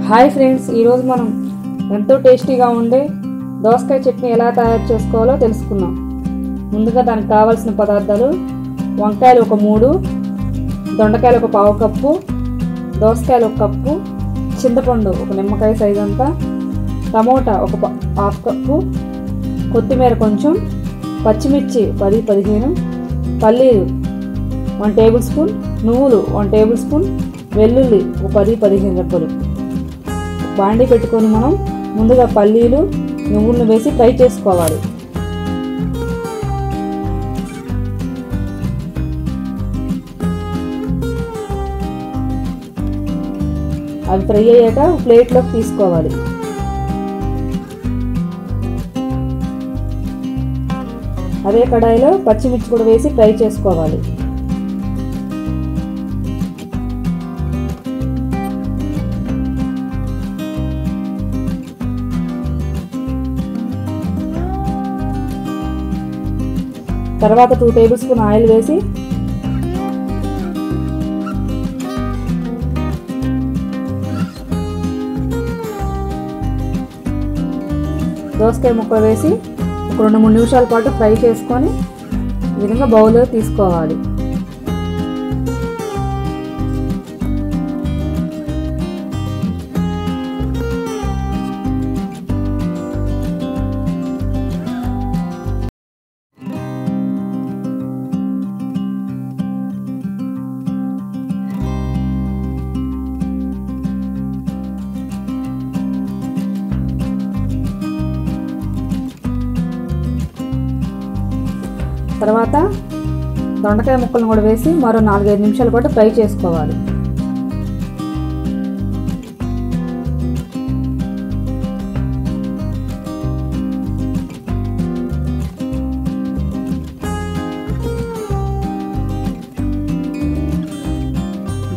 Hi friends, ఈరోజు మనం ఎంతో టేస్టీగా ఉండే దోసకాయ చట్నీ ఎలా తయారు చేసుకోవాలో తెలుసుకుందాం. ముందుగా దానికి కావాల్సిన పదార్థాలు: వంకాయలు ఒక 3, దొండకాయలు ఒక 1/2 కప్పు, దోసకాయలు 1 కప్పు, చింతపండు ఒక నిమ్మకాయ సైజ్ అంతా, టమోటా ఒక 1/2 కప్పు, కొత్తిమీర కొంచెం, పచ్చిమిర్చి 10-15, పల్లీలు 1 టేబుల్ స్పూన్, నువ్వులు 1 టేబుల్ స్పూన్, వెల్లుల్లి ఒక 10-15 రెబ్బలు. బాండి పెట్టుకొని మనం ముందుగా పల్లీలు నువ్వులను వేసి ఫ్రై చేసుకోవాలి. అవి ఫ్రై అయ్యాక ప్లేట్లోకి తీసుకోవాలి. అదే కడాయిలో పచ్చిమిర్చి కూడా వేసి ఫ్రై చేసుకోవాలి. తర్వాత 2 టేబుల్ స్పూన్ ఆయిల్ వేసి దోసకాయ ముక్కలు వేసి ఒక 2-3 నిమిషాల పాటు ఫ్రై చేసుకొని ఈ విధంగా బౌల్లో తీసుకోవాలి. తర్వాత దొండకాయ ముక్కలను కూడా వేసి మరో 4-5 నిమిషాల పాటు ఫ్రై చేసుకోవాలి.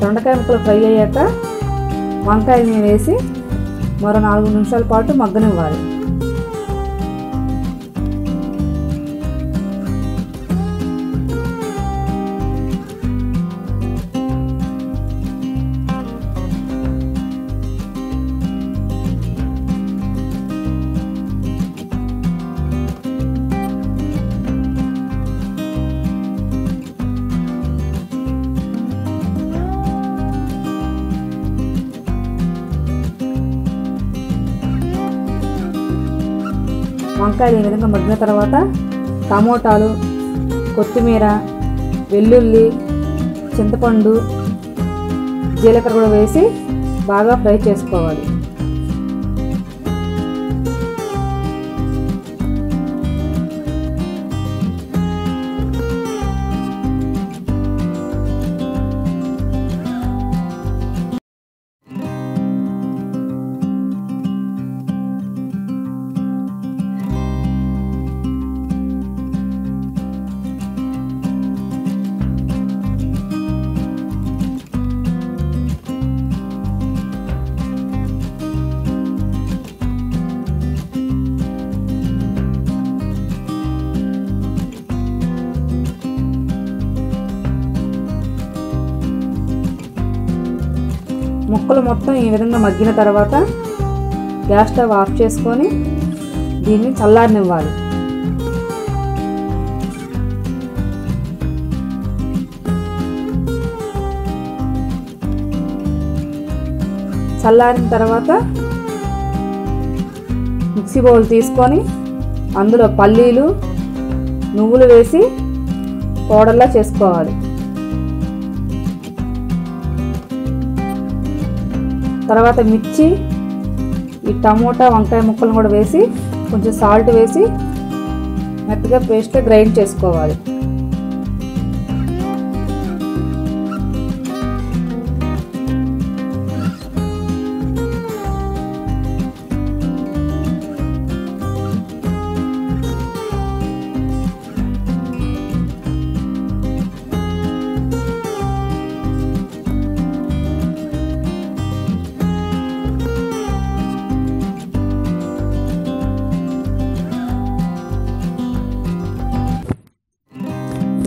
దొండకాయ ముక్కలు ఫ్రై అయ్యాక వంకాయని వేసి మరో 4 నిమిషాల పాటు మగ్గనివ్వాలి. వంకాయలు ఈ విధంగా మగ్గిన తర్వాత టమోటాలు, కొత్తిమీర, వెల్లుల్లి, చింతపండు, జీలకర్ర కూడా వేసి బాగా ఫ్రై చేసుకోవాలి. ముక్కలు మొత్తం ఈ విధంగా మగ్గిన తర్వాత గ్యాస్ స్టవ్ ఆఫ్ చేసుకొని దీన్ని చల్లారనివ్వాలి. చల్లారిన తర్వాత మిక్సీ బౌల్ తీసుకొని అందులో పల్లీలు, నువ్వులు వేసి పౌడర్లా చేసుకోవాలి. తర్వాత మిర్చి, ఈ టమోటా, వంకాయ ముక్కలను కూడా వేసి కొంచెం సాల్ట్ వేసి మెత్తగా పేస్ట్ గ్రైండ్ చేసుకోవాలి.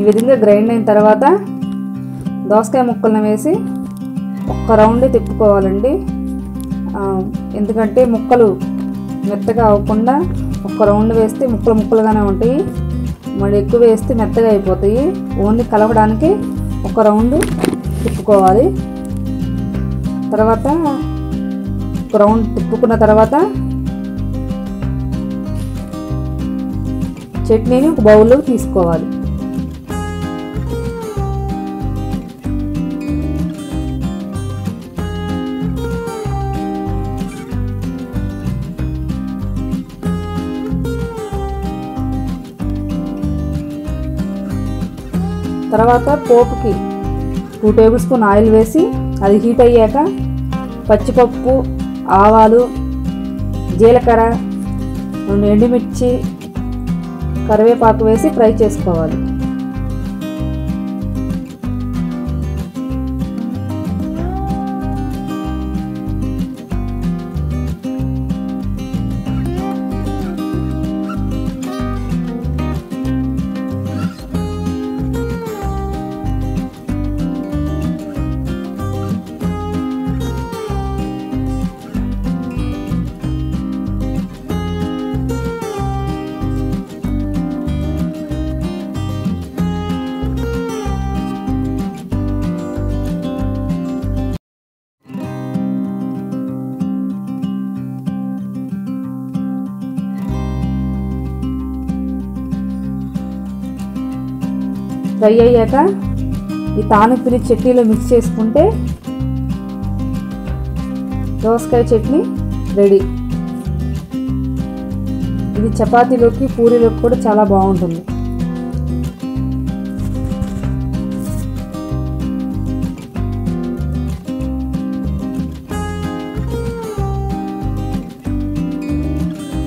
ఈ విధంగా గ్రైండ్ అయిన తర్వాత దోసకాయ ముక్కలను వేసి ఒక్క రౌండ్ తిప్పుకోవాలండి. ఎందుకంటే ముక్కలు మెత్తగా అవ్వకుండా ఒక రౌండ్ వేస్తే ముక్కలు ముక్కలుగానే ఉంటాయి, మళ్ళీ ఎక్కువ వేస్తే మెత్తగా అయిపోతాయి. ఓన్లీ కలవడానికి ఒక రౌండ్ తిప్పుకోవాలి. తర్వాత ఒక రౌండ్ తిప్పుకున్న తర్వాత చట్నీని ఒక బౌల్లో తీసుకోవాలి. తర్వాత పోపుకి 2 టేబుల్ స్పూన్ ఆయిల్ వేసి అది హీట్ అయ్యాక పచ్చిపప్పు, ఆవాలు, జీలకర్ర, 2 ఎండుమిర్చి, కరివేపాకు వేసి ఫ్రై చేసుకోవాలి. ఫ్రై అయ్యాక ఈ తాలింపుని చట్నీలో మిక్స్ చేసుకుంటే దోసకాయ చట్నీ రెడీ. ఇది చపాతీలోకి, పూరీలోకి కూడా చాలా బాగుంటుంది.